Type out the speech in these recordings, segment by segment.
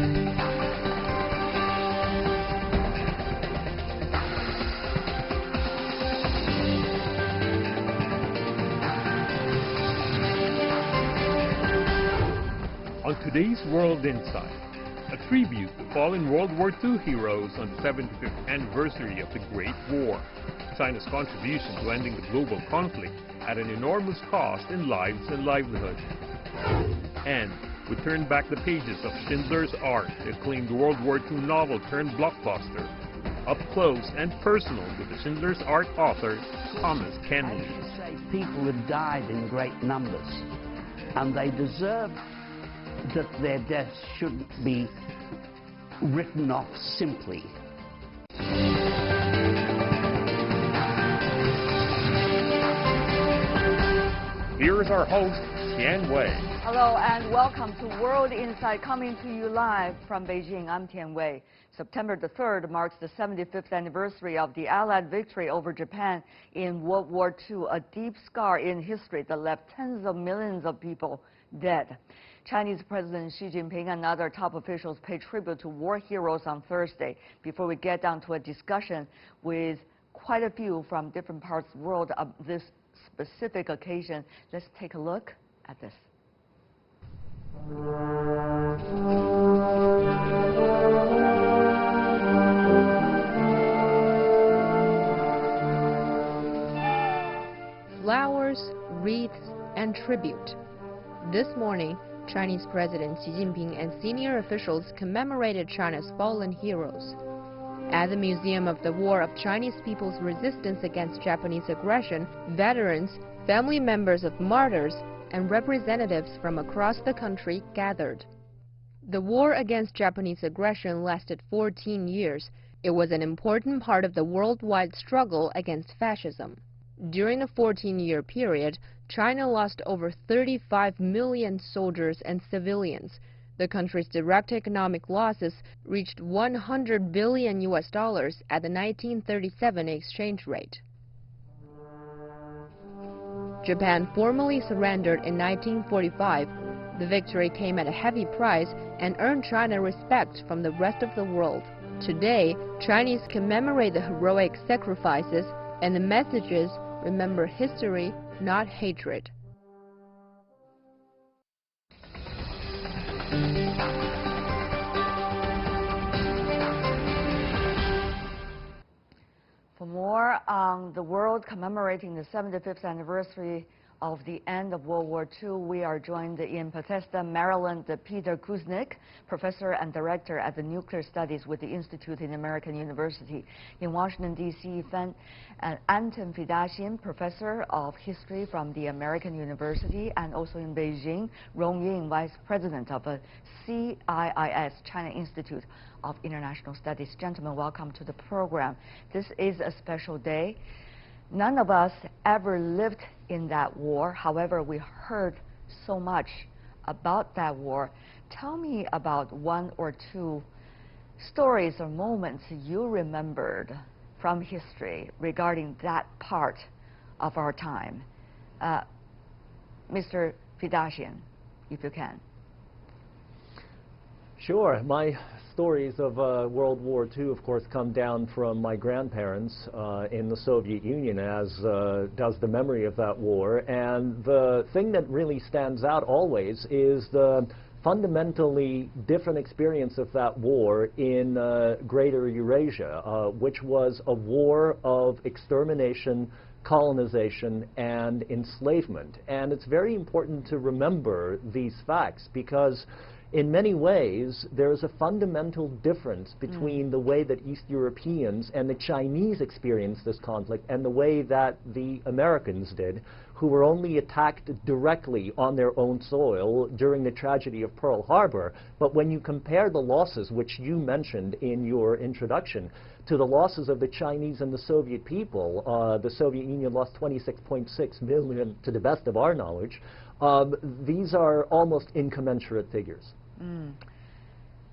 On today's World Insight, a tribute to fallen World War II heroes on the 75th anniversary of the Great War, China's contribution to ending the global conflict at an enormous cost in lives and livelihood. And we turn back the pages of Schindler's Ark, the acclaimed World War II novel-turned-blockbuster, up close and personal with the Schindler's Ark author, Thomas Keneally. People have died in great numbers, and they deserve that their deaths shouldn't be written off simply. Here is our host, Tian Wei. Hello and welcome to World Insight, coming to you live from Beijing. I'm Tian Wei. September the 3rd marks the 75th anniversary of the Allied victory over Japan in World War II, a deep scar in history that left tens of millions of people dead. Chinese President Xi Jinping and other top officials paid tribute to war heroes on Thursday. Before we get down to a discussion with quite a few from different parts of the world of this specific occasion, let's take a look at this. Flowers, wreaths, and tribute. This morning, Chinese President Xi Jinping and senior officials commemorated China's fallen heroes. At the Museum of the War of Chinese People's Resistance Against Japanese Aggression, veterans, family members of martyrs, and representatives from across the country gathered. The war against Japanese aggression lasted 14 years. It was an important part of the worldwide struggle against fascism. During the 14-year period, China lost over 35 million soldiers and civilians. The country's direct economic losses reached $100 billion at the 1937 exchange rate. Japan formally surrendered in 1945. The victory came at a heavy price and earned China respect from the rest of the world. Today, Chinese commemorate the heroic sacrifices, and the messages remember history, not hatred. For more on the world commemorating the 75th anniversary of the end of World War II, we are joined in Bethesda, Maryland, Peter Kuznick, professor and director at the Nuclear Studies with the Institute in American University. In Washington, D.C., Anton Fedosian, professor of history from the American University, and also in Beijing, Rong Ying, vice president of a CIIS, China Institute of International Studies. Gentlemen, welcome to the program. This is a special day. None of us ever lived in that war. However, we heard so much about that war. Tell me about one or two stories or moments you remembered from history regarding that part of our time. Mr. Fedosian, if you can. Sure. My stories of World War II, of course, come down from my grandparents in the Soviet Union, as does the memory of that war. And the thing that really stands out always is the fundamentally different experience of that war in Greater Eurasia, which was a war of extermination, colonization, and enslavement. And it's very important to remember these facts because in many ways, there is a fundamental difference between the way that East Europeans and the Chinese experienced this conflict and the way that the Americans did, who were only attacked directly on their own soil during the tragedy of Pearl Harbor. But when you compare the losses, which you mentioned in your introduction, to the losses of the Chinese and the Soviet people, the Soviet Union lost 26.6 million, to the best of our knowledge. These are almost incommensurate figures.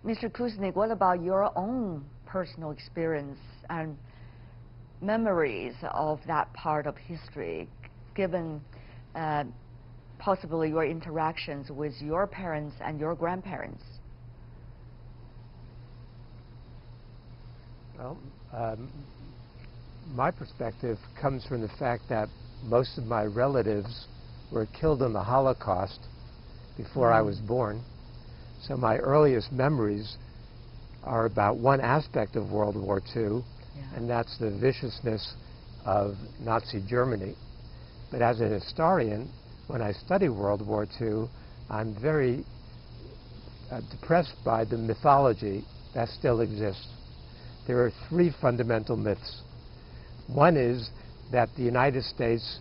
Mr. Kuznick, what about your own personal experience and memories of that part of history, given possibly your interactions with your parents and your grandparents? Well, my perspective comes from the fact that most of my relatives were killed in the Holocaust before I was born. So my earliest memories are about one aspect of World War II, and that's the viciousness of Nazi Germany. But as a historian, when I study World War II, I'm very depressed by the mythology that still exists. There are three fundamental myths. One is that the United States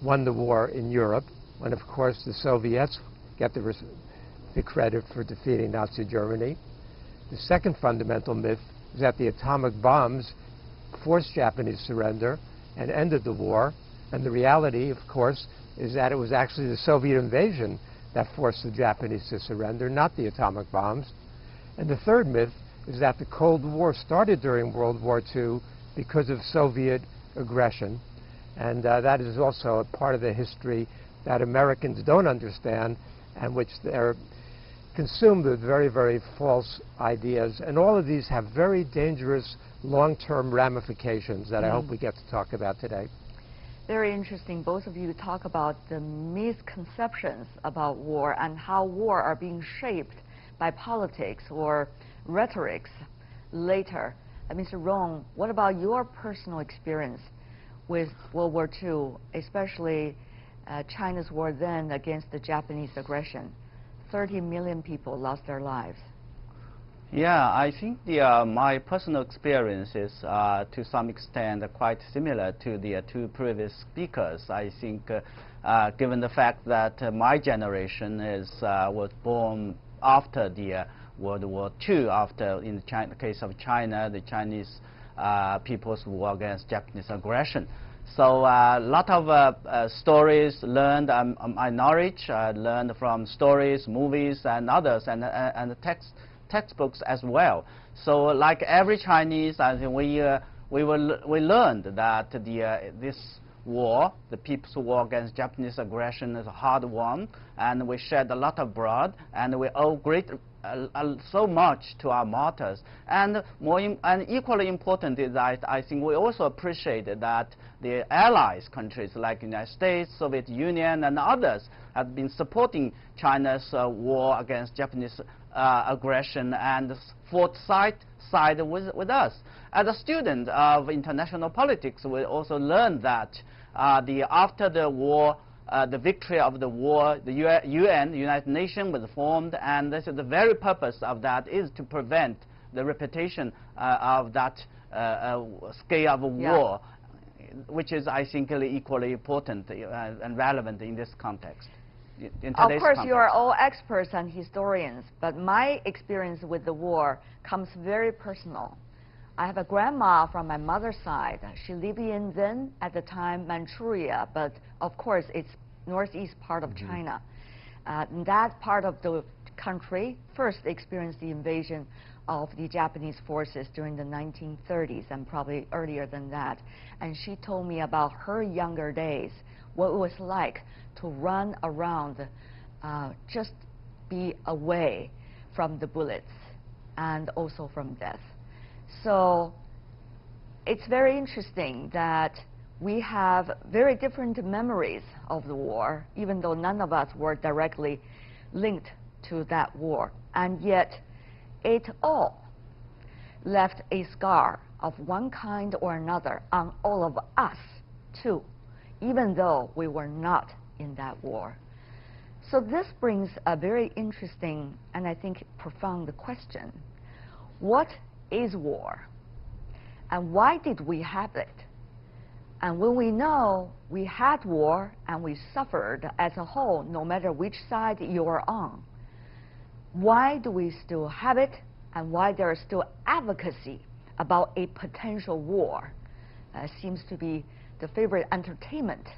won the war in Europe, when of course the Soviets get the credit for defeating Nazi Germany. The second fundamental myth is that the atomic bombs forced Japanese surrender and ended the war. And the reality, of course, is that it was actually the Soviet invasion that forced the Japanese to surrender, not the atomic bombs. And the third myth is that the Cold War started during World War II because of Soviet aggression. And that is also a part of the history that Americans don't understand, and which they're consumed with very, very false ideas. And all of these have very dangerous long-term ramifications that I hope we get to talk about today. Very interesting. Both of you talk about the misconceptions about war and how war are being shaped by politics or rhetorics later. Mr. Rong, what about your personal experience with World War II, especially China's war then against the Japanese aggression? 30 million people lost their lives. Yeah, I think my personal experience is to some extent quite similar to the two previous speakers. I think given the fact that my generation was born after the World War II, after, in the case of China, the Chinese people's war against Japanese aggression. So a lot of stories learned, my knowledge learned from stories, movies, and others, and textbooks as well. So like every Chinese, I think we learned that this war, the People's War against Japanese aggression, is a hard one, and we shed a lot of blood, and we owe so much to our martyrs. And equally important is that I think we also appreciate that the allies countries like the United States, Soviet Union, and others have been supporting China's war against Japanese aggression and fought side with us. As a student of international politics, we also learned that after the war, the victory of the war, the UN, the United Nations, was formed, and this is the very purpose of that is to prevent the repetition of that scale of war, which is, I think, equally important and relevant in this context. Of course, you are all experts and historians, but my experience with the war comes very personal. I have a grandma from my mother's side. She lived in then, at the time, Manchuria, but of course it's northeast part of China. That part of the country first experienced the invasion of the Japanese forces during the 1930s and probably earlier than that. And she told me about her younger days, what it was like to run around, just be away from the bullets and also from death. So it's very interesting that we have very different memories of the war, even though none of us were directly linked to that war. And yet it all left a scar of one kind or another on all of us too, even though we were not in that war. So this brings a very interesting and I think profound question. What is war? And why did we have it? And when we know we had war and we suffered as a whole, no matter which side you are on, why do we still have it, and why there is still advocacy about a potential war? Seems to be the favorite entertainment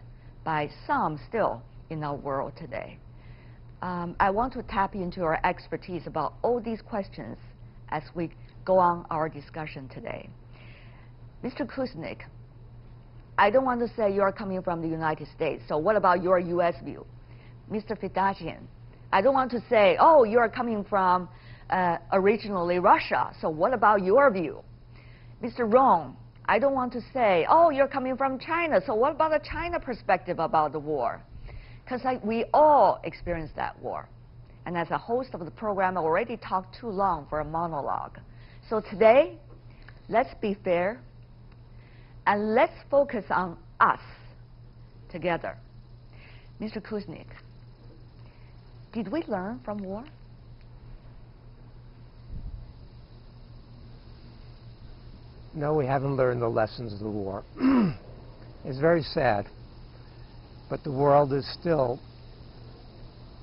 by some still in our world today. I want to tap into your expertise about all these questions as we go on our discussion today. Mr. Kuznick, I don't want to say you're coming from the United States, so what about your U.S. view? Mr. Fidachian, I don't want to say, oh, you're coming from originally Russia, so what about your view? Mr. Rong, I don't want to say, oh, you're coming from China, so what about the China perspective about the war? Because we all experienced that war. And as a host of the program, I already talked too long for a monologue. So today, let's be fair, and let's focus on us together. Mr. Kuznick, did we learn from war? No, we haven't learned the lessons of the war. It's very sad, but the world is still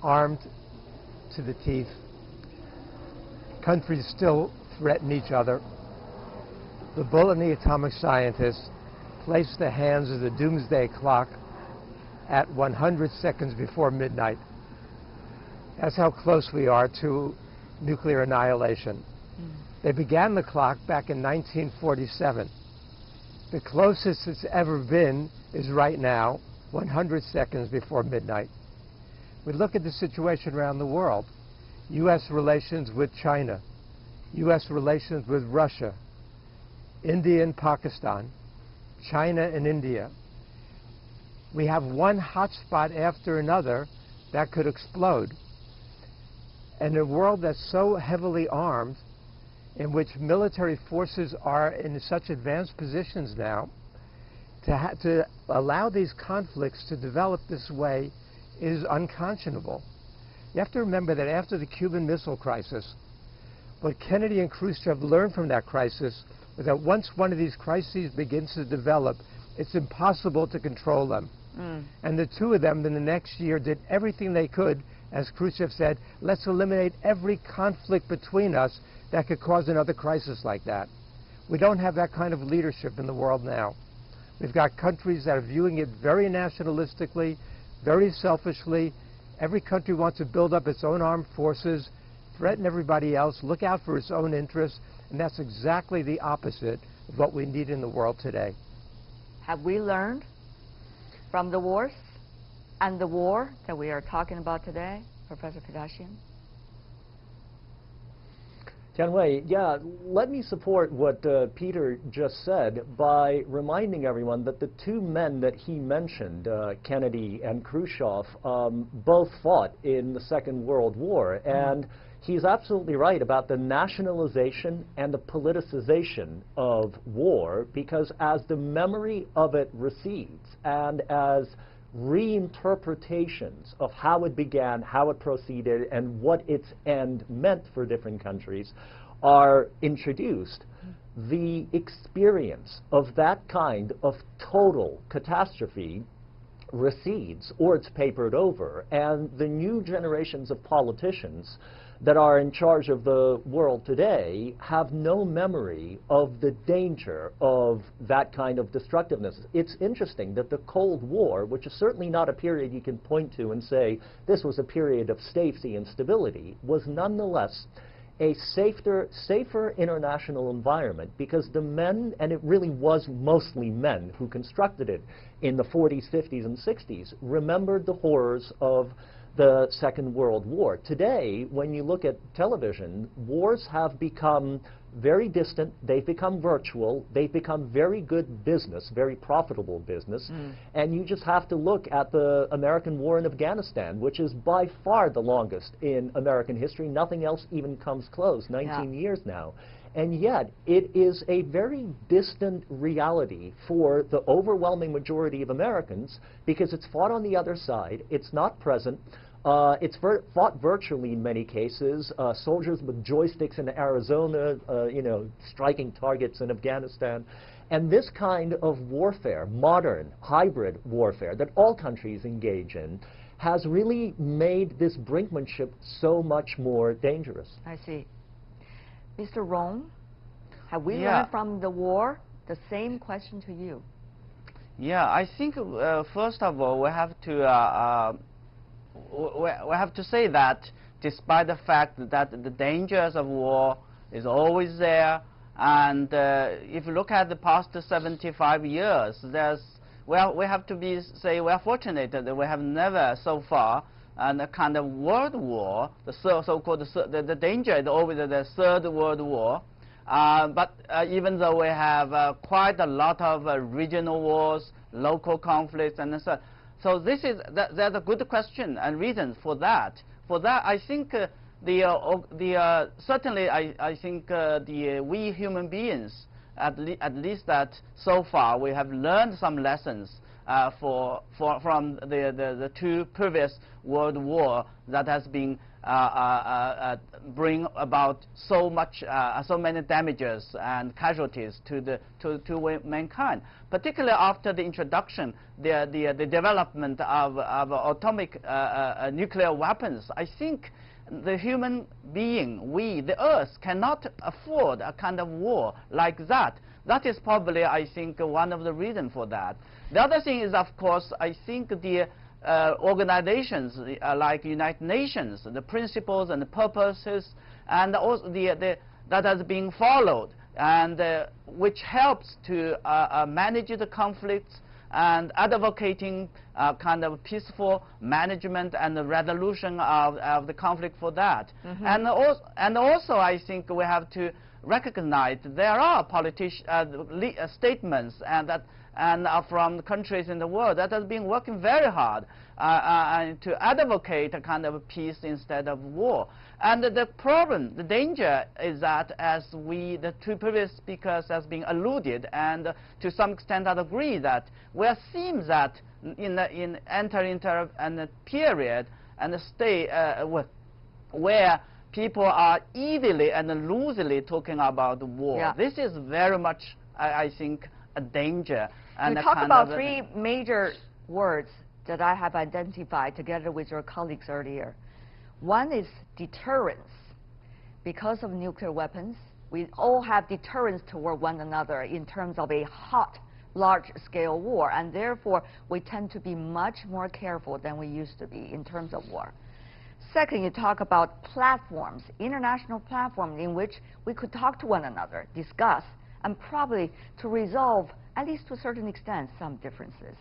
armed to the teeth. Countries still threaten each other. The bullet and the atomic scientists placed the hands of the doomsday clock at 100 seconds before midnight. That's how close we are to nuclear annihilation. They began the clock back in 1947. The closest it's ever been is right now, 100 seconds before midnight. We look at the situation around the world. U.S. relations with China, U.S. relations with Russia, India and Pakistan, China and India. We have one hotspot after another that could explode. And a world that's so heavily armed, in which military forces are in such advanced positions now, to allow these conflicts to develop this way is unconscionable. You have to remember that after the Cuban Missile Crisis, what Kennedy and Khrushchev learned from that crisis was that once one of these crises begins to develop, it's impossible to control them. And the two of them in the next year did everything they could, as Khrushchev said, let's eliminate every conflict between us that could cause another crisis like that. We don't have that kind of leadership in the world now. We've got countries that are viewing it very nationalistically, very selfishly. Every country wants to build up its own armed forces, threaten everybody else, look out for its own interests, and that's exactly the opposite of what we need in the world today. Have we learned from the wars and the war that we are talking about today, Professor Pedashian? Tianwei, yeah, let me support what Peter just said by reminding everyone that the two men that he mentioned, Kennedy and Khrushchev, both fought in the Second World War. And he's absolutely right about the nationalization and the politicization of war, because as the memory of it recedes and as reinterpretations of how it began, how it proceeded, and what its end meant for different countries are introduced, the experience of that kind of total catastrophe recedes, or it's papered over, and the new generations of politicians that are in charge of the world today have no memory of the danger of that kind of destructiveness. It's interesting that the Cold War, which is certainly not a period you can point to and say this was a period of safety and stability, was nonetheless a safer international environment, because the men, and it really was mostly men who constructed it in the 40s, 50s, and 60s, remembered the horrors of the Second World War. Today, when you look at television, wars have become very distant, they've become virtual, they've become very good business, very profitable business, and you just have to look at the American war in Afghanistan, which is by far the longest in American history. Nothing else even comes close, 19 years now. And yet, it is a very distant reality for the overwhelming majority of Americans, because it's fought on the other side, it's not present. It's fought virtually in many cases. Soldiers with joysticks in Arizona, striking targets in Afghanistan. And this kind of warfare, modern, hybrid warfare that all countries engage in, has really made this brinkmanship so much more dangerous. I see. Mr. Rong, have we learned from the war? The same question to you. Yeah, I think first of all we have to say that despite the fact that the dangers of war is always there, and if you look at the past 75 years, we have to say we are fortunate that we have never so far a kind of world war, the so-called the danger is always the Third World War, But even though we have quite a lot of regional wars, local conflicts, and so on. So this is that's a good question and reason for that. For that, I think certainly I think we human beings, at least that so far we have learned some lessons from the two previous world war that has been bring about so many damages and casualties to mankind, particularly after the introduction, the development of atomic nuclear weapons. I think the human being, the Earth, cannot afford a kind of war like that. That is probably, I think, one of the reasons for that. The other thing is, of course, I think the organizations like United Nations, the principles and the purposes, and also that has been followed, and which helps to manage the conflicts and advocating kind of peaceful management and the resolution of the conflict for that. And also, I think we have to recognize there are statements and from countries in the world that has been working very hard to advocate a kind of peace instead of war. And the problem, the danger is that, as the two previous speakers has been alluded, and to some extent I agree, that we seems that entering into a period and a state where people are easily and loosely talking about war. Yeah. This is very much, I think, a danger. And you talk about three major words that I have identified together with your colleagues earlier. One is deterrence. Because of nuclear weapons, we all have deterrence toward one another in terms of a hot, large-scale war, and therefore we tend to be much more careful than we used to be in terms of war. Second, you talk about platforms, international platforms in which we could talk to one another, discuss, and probably to resolve, at least to a certain extent, some differences.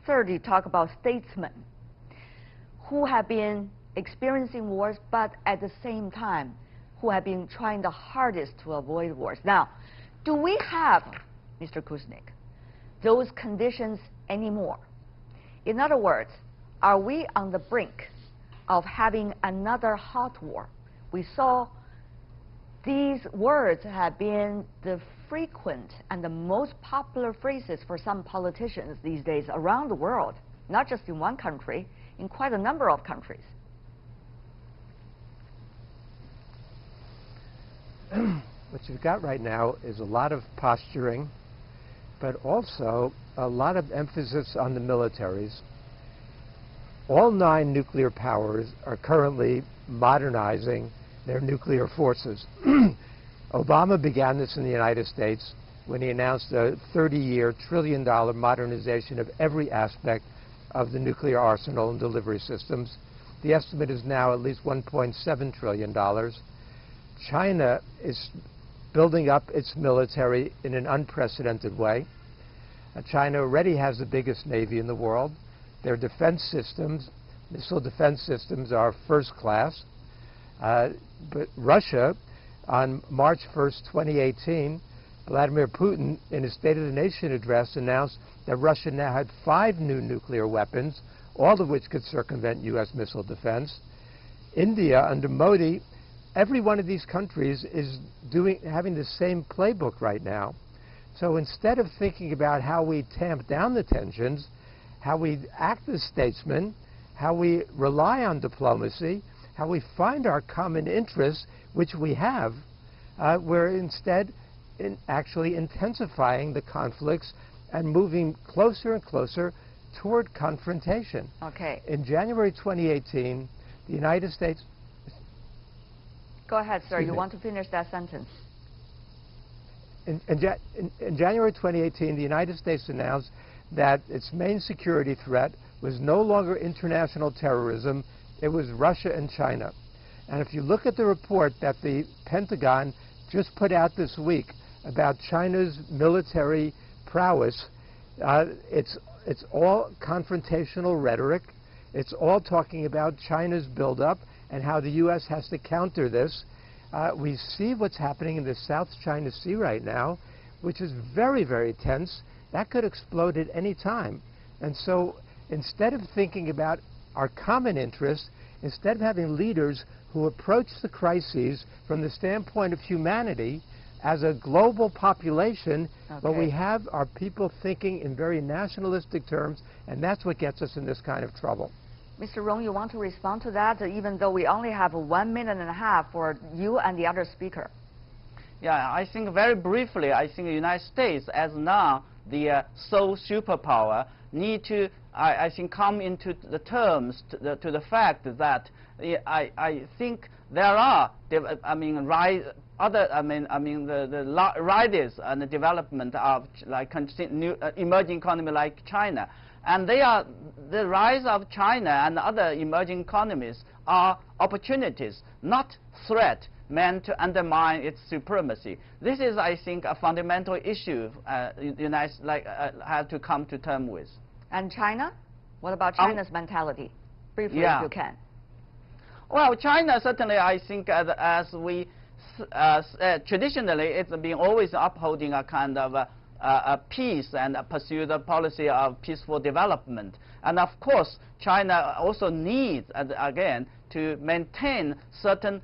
Third, you talk about statesmen who have been experiencing wars, but at the same time, who have been trying the hardest to avoid wars. Now, do we have, Mr. Kuznick, those conditions anymore? In other words, are we on the brink of having another hot war? We saw these words have been the frequent and the most popular phrases for some politicians these days around the world, not just in one country, in quite a number of countries. What you've got right now is a lot of posturing, but also a lot of emphasis on the militaries. All 9 nuclear powers are currently modernizing their nuclear forces. Obama began this in the United States when he announced a 30-year, trillion-dollar modernization of every aspect of the nuclear arsenal and delivery systems. The estimate is now at least $1.7 trillion. China is building up its military in an unprecedented way. China already has the biggest navy in the world. Their defense systems, missile defense systems, are first class. But Russia, on March 1st, 2018, Vladimir Putin, in his State of the Nation address, announced that Russia now had 5 new nuclear weapons, all of which could circumvent U.S. missile defense. India, under Modi, every one of these countries is having the same playbook right now. So instead of thinking about how we tamp down the tensions, how we act as statesmen, how we rely on diplomacy, how we find our common interests, which we have, we're instead actually intensifying the conflicts and moving closer and closer toward confrontation. Okay. In January 2018, the United States... Go ahead, sir. You want to finish that sentence. In January 2018, the United States announced that its main security threat was no longer international terrorism, it was Russia and China. And if you look at the report that the Pentagon just put out this week about China's military prowess, it's all confrontational rhetoric. It's all talking about China's buildup and how the U.S. has to counter this. We see what's happening in the South China Sea right now, which is very, very tense. That could explode at any time. And so instead of thinking about our common interests, instead of having leaders who approach the crises from the standpoint of humanity as a global population, what we have are people thinking in very nationalistic terms, and that's what gets us in this kind of trouble. Mr. Rong, you want to respond to that, even though we only have 1.5 minutes for you and the other speaker? Yeah, I think very briefly, I think the United States, as now the sole superpower, need to, I think, come into the terms to the fact that I think there are, the rises and the development of like new emerging economy like China. And the rise of China and other emerging economies are opportunities, not threat meant to undermine its supremacy. This is, I think, a fundamental issue have to come to terms with. And China? What about China's mentality? Briefly, if you can. Well, China certainly, I think, as we traditionally, it's been always upholding a kind of a peace and pursue the policy of peaceful development. And of course, China also needs, again, to maintain certain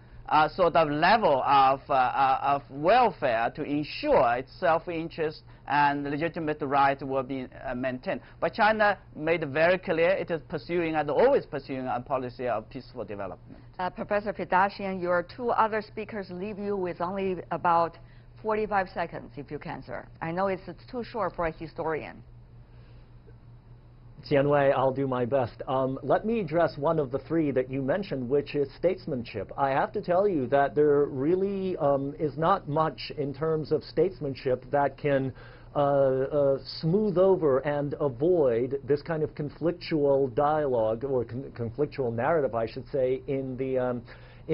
sort of level of welfare to ensure its self-interest and legitimate rights will be maintained. But China made it very clear it is pursuing and always pursuing a policy of peaceful development. Professor Fedashian, your two other speakers leave you with only about 45 seconds, if you can, sir. I know it's too short for a historian. Jianwei, I'll do my best. Let me address one of the three that you mentioned, which is statesmanship. I have to tell you that there really is not much in terms of statesmanship that can smooth over and avoid this kind of conflictual dialogue, or conflictual narrative, I should say, in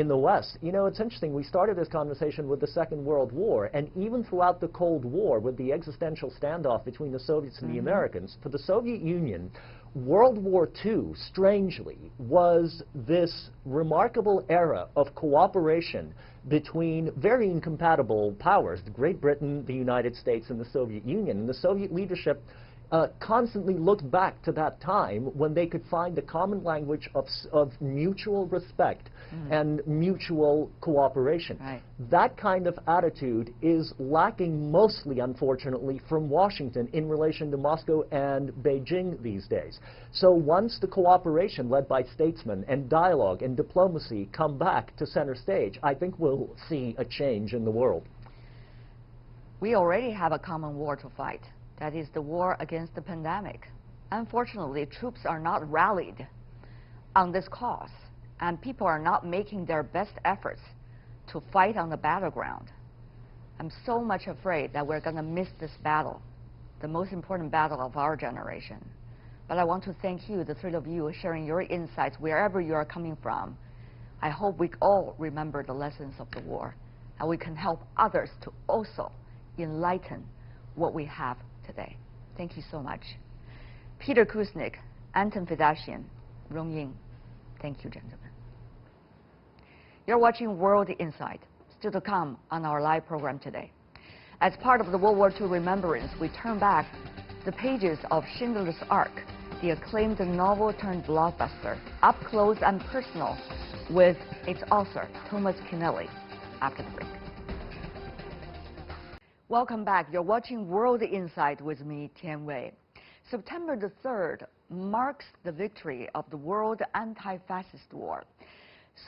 the West. You know, it's interesting, we started this conversation with the Second World War, and even throughout the Cold War, with the existential standoff between the Soviets and the Americans, for the Soviet Union, World War II, strangely, was this remarkable era of cooperation between very incompatible powers, Great Britain, the United States, and the Soviet Union. And the Soviet leadership constantly looked back to that time when they could find a common language of mutual respect and mutual cooperation. Right. That kind of attitude is lacking mostly, unfortunately, from Washington in relation to Moscow and Beijing these days. So once the cooperation led by statesmen and dialogue and diplomacy come back to center stage, I think we'll see a change in the world. We already have a common war to fight. That is the war against the pandemic. Unfortunately, troops are not rallied on this cause, and people are not making their best efforts to fight on the battleground. I'm so much afraid that we're going to miss this battle, the most important battle of our generation. But I want to thank you, the three of you, sharing your insights wherever you are coming from. I hope we all remember the lessons of the war, and we can help others to also enlighten what we have today. Thank you so much. Peter Kuznick, Anton Fedashian, Rong Ying. Thank you, gentlemen. You're watching World Insight, still to come on our live program today. As part of the World War II remembrance, we turn back the pages of Schindler's Ark, the acclaimed novel-turned-blockbuster, up close and personal with its author, Thomas Keneally, after the break. Welcome back. You're watching World Insight with me, Tian Wei. September the 3rd marks the victory of the World Anti-Fascist War.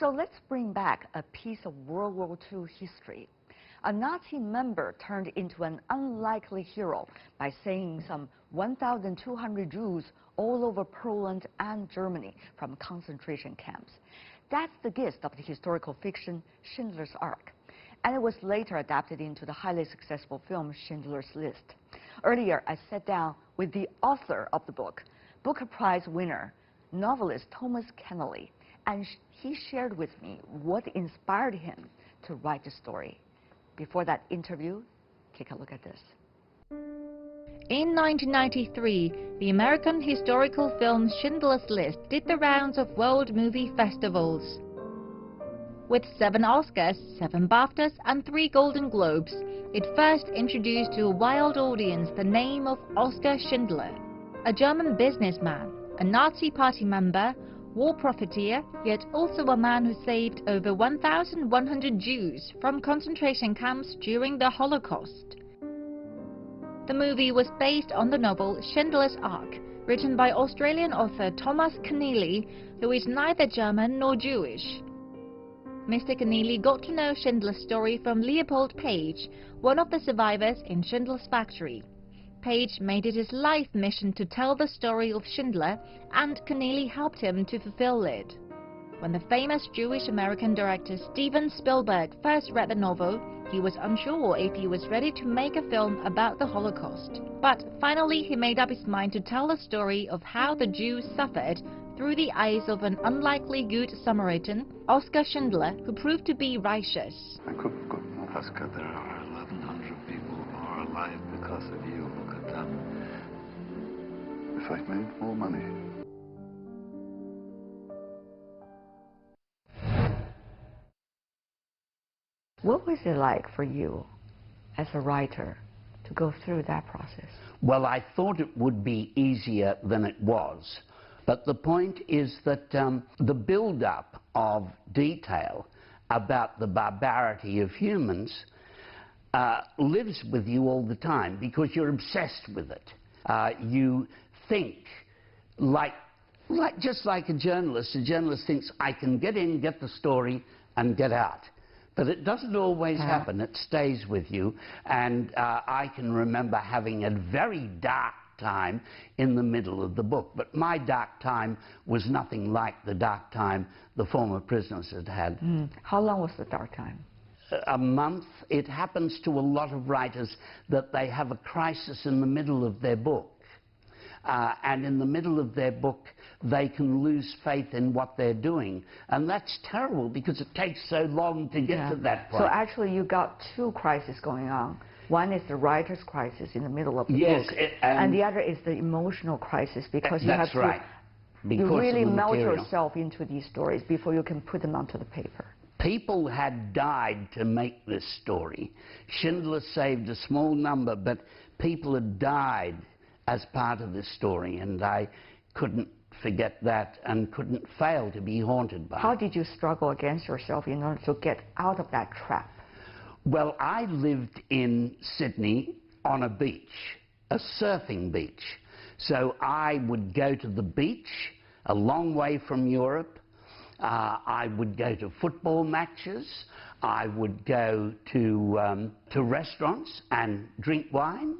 So let's bring back a piece of World War II history. A Nazi member turned into an unlikely hero by saving some 1,200 Jews all over Poland and Germany from concentration camps. That's the gist of the historical fiction Schindler's Ark. And it was later adapted into the highly successful film Schindler's List. Earlier, I sat down with the author of the book, Booker Prize winner, novelist Thomas Keneally, and he shared with me what inspired him to write the story. Before that interview, take a look at this. In 1993, the American historical film Schindler's List did the rounds of world movie festivals. With 7 Oscars, 7 BAFTAs and 3 Golden Globes, it first introduced to a wide audience the name of Oskar Schindler, a German businessman, a Nazi party member, war profiteer, yet also a man who saved over 1,100 Jews from concentration camps during the Holocaust. The movie was based on the novel Schindler's Ark, written by Australian author Thomas Keneally, who is neither German nor Jewish. Mr. Keneally got to know Schindler's story from Leopold Page, one of the survivors in Schindler's factory. Page made it his life mission to tell the story of Schindler, and Keneally helped him to fulfill it. When the famous Jewish-American director Steven Spielberg first read the novel, he was unsure if he was ready to make a film about the Holocaust. But finally he made up his mind to tell the story of how the Jews suffered through the eyes of an unlikely good Samaritan, Oskar Schindler, who proved to be righteous. I couldn't go to Alaska. There are 1,100 people who are alive because of you. Look at them. If I made more money. What was it like for you as a writer to go through that process? Well, I thought it would be easier than it was. But the point is that the build-up of detail about the barbarity of humans lives with you all the time because you're obsessed with it. You think just like a journalist thinks, I can get in, get the story, and get out. But it doesn't always happen. It stays with you. And I can remember having a very dark time in the middle of the book. But my dark time was nothing like the dark time the former prisoners had had. How long was the dark time? A month. It happens to a lot of writers that they have a crisis in the middle of their book. And in the middle of their book, they can lose faith in what they're doing. And that's terrible because it takes so long to get to that point. So actually you got 2 crises going on. One is the writer's crisis in the middle of the book, and the other is the emotional crisis because you have to you really melt yourself into these stories before you can put them onto the paper. People had died to make this story. Schindler saved a small number, but people had died as part of this story, and I couldn't forget that and couldn't fail to be haunted by it. How did you struggle against yourself in order to get out of that trap? Well, I lived in Sydney on a beach, a surfing beach. So I would go to the beach, a long way from Europe. I would go to football matches. I would go to restaurants and drink wine.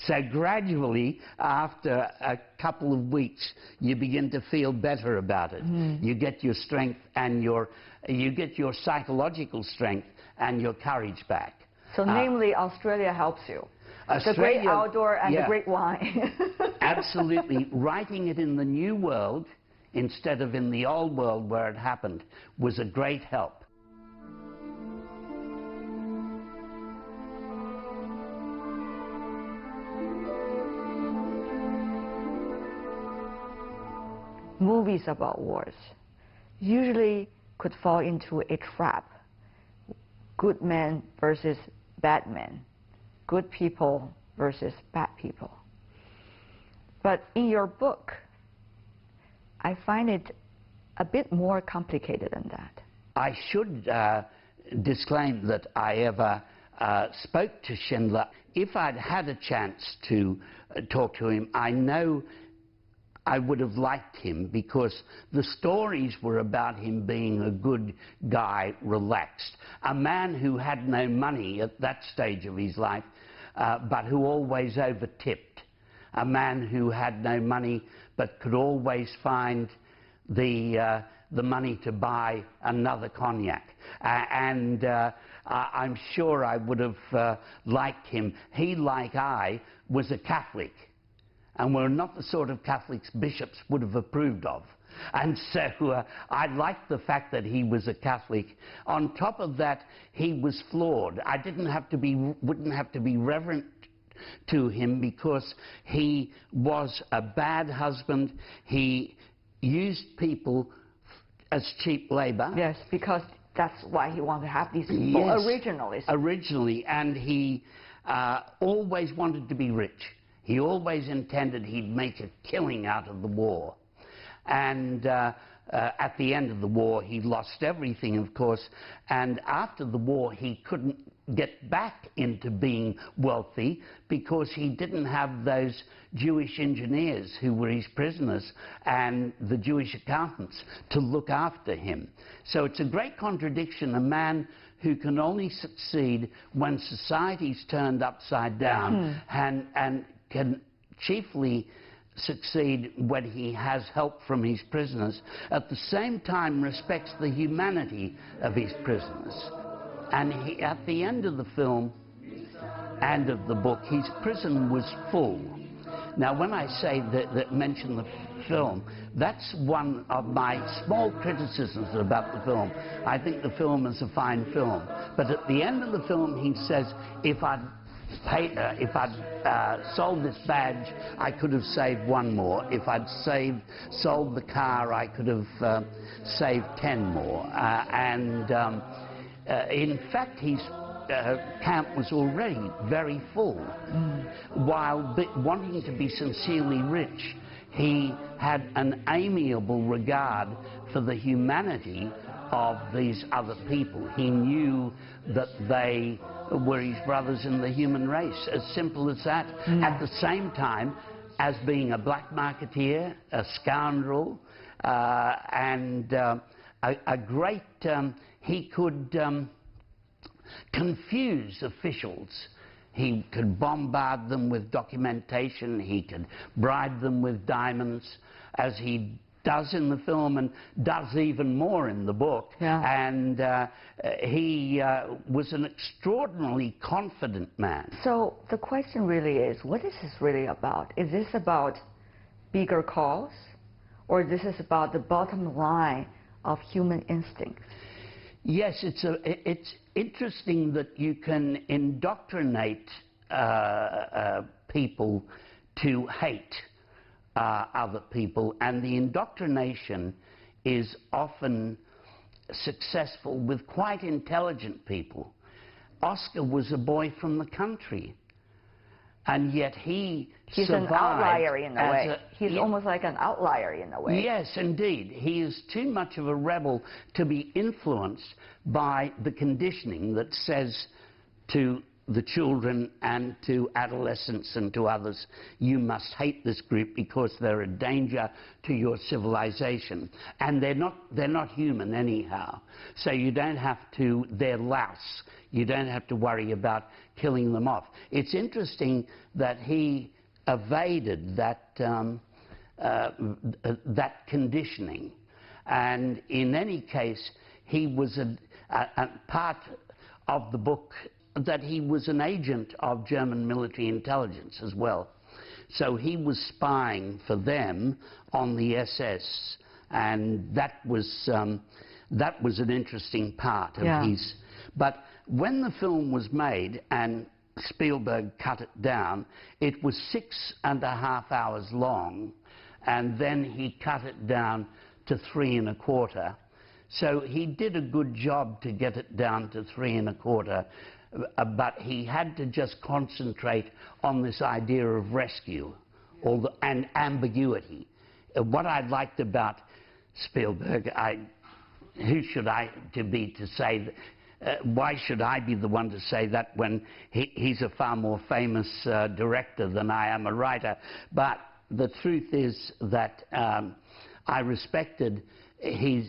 So gradually, after a couple of weeks, you begin to feel better about it. You get your strength and you get your psychological strength and your courage back. So namely, Australia helps you. The great outdoor and the great wine. Absolutely. Writing it in the new world instead of in the old world where it happened was a great help. Movies about wars usually could fall into a trap. Good men versus bad men. Good people versus bad people. But in your book, I find it a bit more complicated than that. I should disclaim that I ever spoke to Schindler. If I'd had a chance to talk to him, I know I would have liked him because the stories were about him being a good guy, relaxed. A man who had no money at that stage of his life, but who always over-tipped. A man who had no money but could always find the money to buy another cognac. I'm sure I would have liked him. He, like I, was a Catholic. And were not the sort of Catholics bishops would have approved of. And so I liked the fact that he was a Catholic. On top of that, he was flawed. I wouldn't have to be reverent to him because he was a bad husband. He used people As cheap labor. Yes, because that's why he wanted to have these people Yes, originally, and he always wanted to be rich. He always intended he'd make a killing out of the war. And at the end of the war, he lost everything, of course, and after the war, he couldn't get back into being wealthy because he didn't have those Jewish engineers who were his prisoners and the Jewish accountants to look after him. So it's a great contradiction, a man who can only succeed when society's turned upside down and can chiefly succeed when he has help from his prisoners, at the same time respects the humanity of his prisoners. And he, at the end of the film and of the book, his prison was full. Now, when I say that mention the film, that's one of my small criticisms about the film. I think the film is a fine film. But at the end of the film, he says, if I'd sold this badge, I could have saved one more. If I'd sold the car, I could have saved 10 more. In fact, his camp was already very full. While wanting to be sincerely rich, he had an amiable regard for the humanity of these other people. He knew that they were his brothers in the human race, as simple as that. At the same time as being a black marketeer, a scoundrel, and a great, he could confuse officials. He could bombard them with documentation, he could bribe them with diamonds, as he does in the film and does even more in the book. And he was an extraordinarily confident man. So the question really is, what is this really about? Is this about bigger cause, or this is about the bottom line of human instinct? Yes, it's interesting that you can indoctrinate people to hate other people, and the indoctrination is often successful with quite intelligent people. Oscar was a boy from the country, and yet he's an outlier in a way. He's almost like an outlier in a way. Yes, indeed. He is too much of a rebel to be influenced by the conditioning that says to the children and to adolescents and to others, you must hate this group because they're a danger to your civilization. And they're not human anyhow. So you don't have to, they're louse. You don't have to worry about killing them off. It's interesting that he evaded that, that conditioning. And in any case, he was a part of the book that he was an agent of German military intelligence as well. So he was spying for them on the SS, and that was an interesting part of his. But when the film was made and Spielberg cut it down, it was 6.5 hours long, and then he cut it down to 3.25. So he did a good job to get it down to 3.25. But he had to just concentrate on this idea of rescue and ambiguity. What I liked about Spielberg, who should I be to say, why should I be the one to say that when he's a far more famous director than I am a writer? But the truth is that I respected his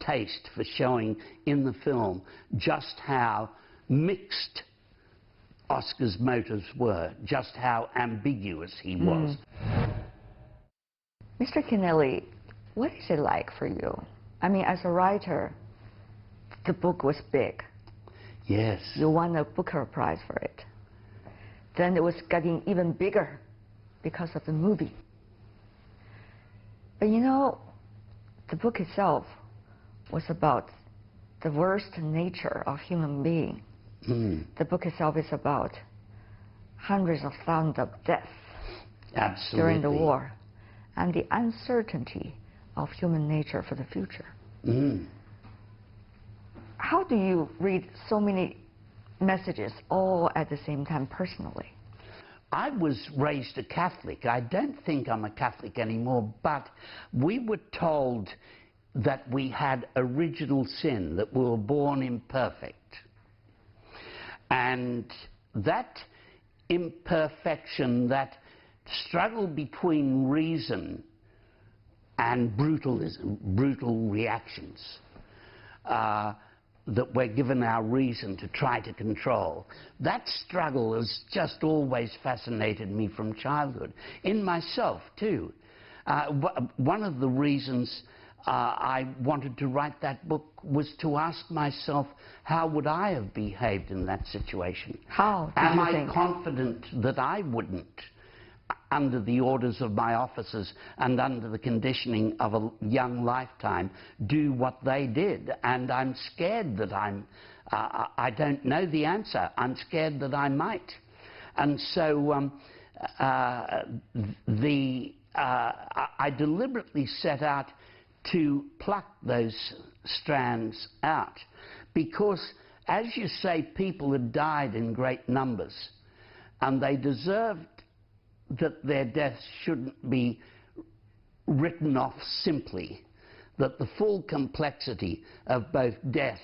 taste for showing in the film just how mixed Oscar's motives were, just how ambiguous he was. Mr. Keneally, what is it like for you? I mean, as a writer, the book was big. Yes. You won a Booker Prize for it. Then it was getting even bigger because of the movie. But you know, the book itself was about the worst nature of human being. The book itself is about hundreds of thousands of deaths during the war, and the uncertainty of human nature for the future. Mm. How do you read so many messages all at the same time personally? I was raised a Catholic. I don't think I'm a Catholic anymore, but we were told that we had original sin, that we were born imperfect. And that imperfection, that struggle between reason and brutalism, brutal reactions, that we're given our reason to try to control. That struggle has just always fascinated me from childhood, in myself too. One of the reasons I wanted to write that book was to ask myself, how would I have behaved in that situation? How? Am I confident that I wouldn't, under the orders of my officers and under the conditioning of a young lifetime, do what they did? And I'm scared that I don't know the answer. I'm scared that I might. And so I deliberately set out to pluck those strands out, because, as you say, people had died in great numbers, and they deserved that their deaths shouldn't be written off simply, that the full complexity of both death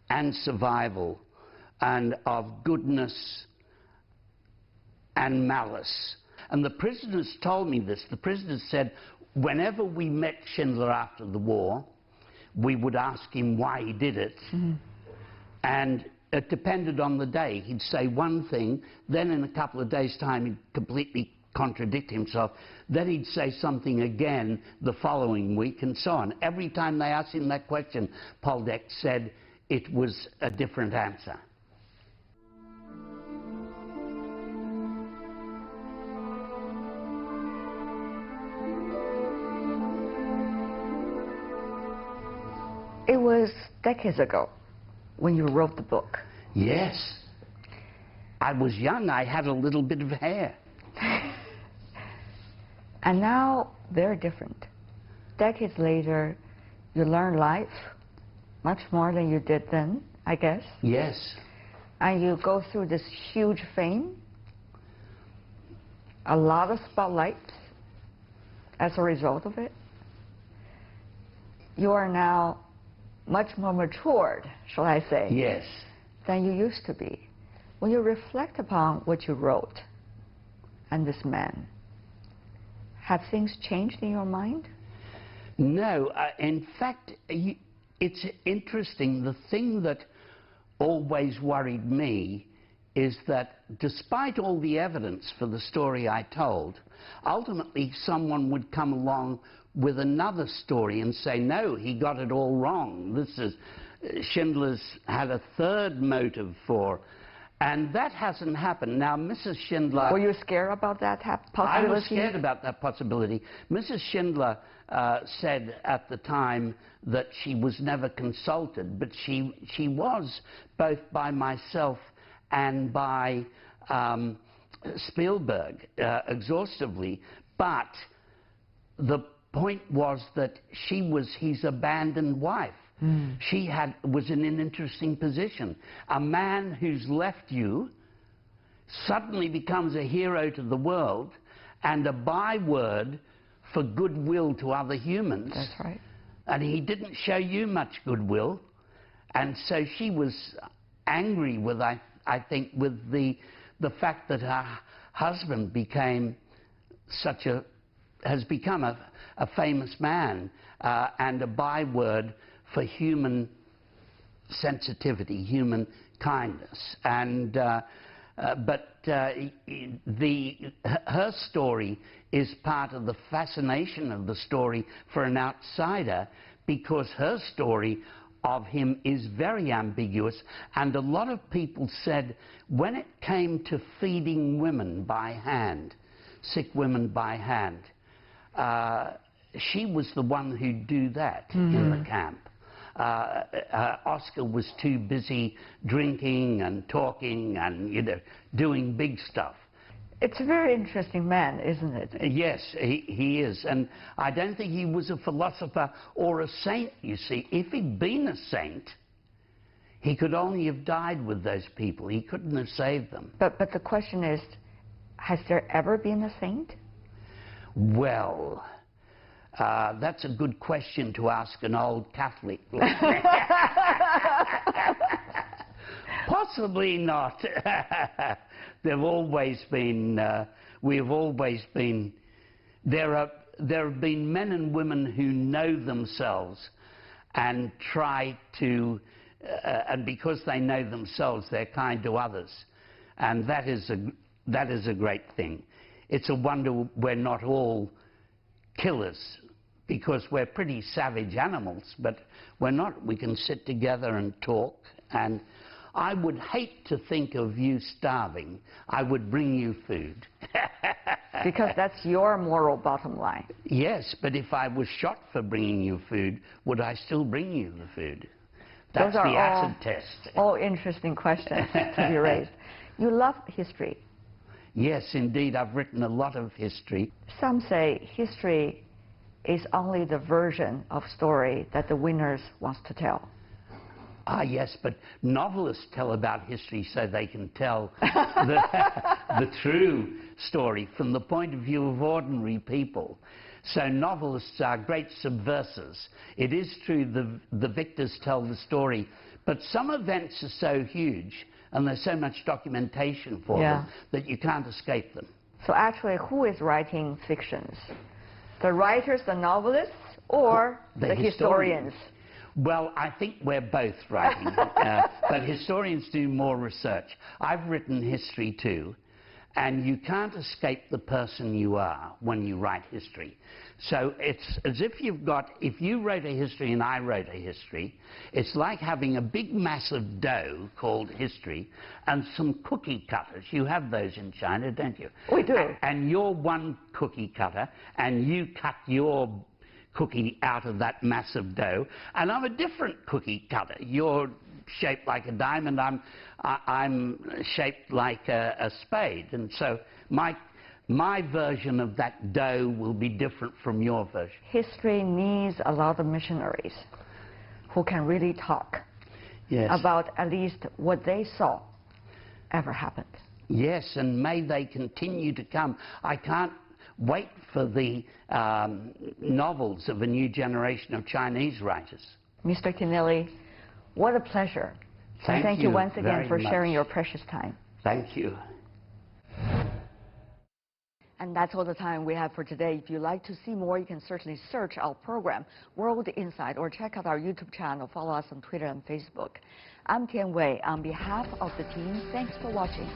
and survival, and of goodness and malice. And the prisoners told me this. The prisoners said, whenever we met Schindler after the war, we would ask him why he did it. Mm-hmm. And it depended on the day. He'd say one thing, then in a couple of days' time he'd completely contradict himself, then he'd say something again the following week, and so on. Every time they asked him that question, Poldek said it was a different answer. It was decades ago when you wrote the book. Yes. I was young. I had a little bit of hair. And now, very different. Decades later, you learn life much more than you did then, I guess. Yes. And you go through this huge fame, a lot of spotlight as a result of it. You are now much more matured, shall I say, yes, than you used to be. When you reflect upon what you wrote and this man, have things changed in your mind? No. In fact, it's interesting. The thing that always worried me is that despite all the evidence for the story I told, ultimately someone would come along with another story and say, no, he got it all wrong. This is, Schindler's had a third motive for, and that hasn't happened. Now, Mrs. Schindler... Were you scared about that possibility? I was scared about that possibility. Mrs. Schindler said at the time that she was never consulted, but she was, both by myself and by Spielberg, exhaustively. But the point was that she was his abandoned wife. Mm. She was in an interesting position. A man who's left you suddenly becomes a hero to the world and a byword for goodwill to other humans. That's right. And he didn't show you much goodwill. And so she was angry with, I think, with the fact that her husband became has become a famous man and a byword for human sensitivity, human kindness. And but her story is part of the fascination of the story for an outsider, because her story of him is very ambiguous. And a lot of people said when it came to feeding women by hand, sick women by hand, she was the one who'd do that in the camp. Oscar was too busy drinking and talking and, you know, doing big stuff. It's a very interesting man, isn't it? Yes, he is. And I don't think he was a philosopher or a saint, you see. If he'd been a saint, he could only have died with those people. He couldn't have saved them. But the question is, has there ever been a saint? Well, that's a good question to ask an old Catholic. Possibly not. There've always been, we've always been, there have been men and women who know themselves and try to, and because they know themselves, they're kind to others. And that is a great thing. It's a wonder we're not all killers, because we're pretty savage animals, but we're not. We can sit together and talk. And I would hate to think of you starving. I would bring you food. Because that's your moral bottom line. Yes, but if I was shot for bringing you food, would I still bring you the food? That's the acid test. All interesting questions to be raised. You love history. Yes, indeed. I've written a lot of history. Some say history is only the version of story that the winners wants to tell. Ah, yes, but novelists tell about history so they can tell the true story from the point of view of ordinary people. So novelists are great subversives. It is true the victors tell the story, but some events are so huge and there's so much documentation for them that you can't escape them. So actually, who is writing fictions? The writers, the novelists, or the historians? Well, I think we're both writing, but historians do more research. I've written history too, and you can't escape the person you are when you write history. So it's as if if you wrote a history and I wrote a history, it's like having a big massive dough called history and some cookie cutters. You have those in China, don't you? We do. And you're one cookie cutter, and you cut your cookie out of that massive dough, and I'm a different cookie cutter. You're shaped like a diamond, I'm shaped like a spade, and so my version of that dough will be different from your version. History needs a lot of missionaries who can really talk about at least what they saw ever happened. Yes, and may they continue to come. I can't wait for the novels of a new generation of Chinese writers. Mr. Keneally, what a pleasure. Thank you once again for sharing your precious time. Thank you. And that's all the time we have for today. If you'd like to see more, you can certainly search our program, World Insight, or check out our YouTube channel. Follow us on Twitter and Facebook. I'm Tian Wei. On behalf of the team, thanks for watching.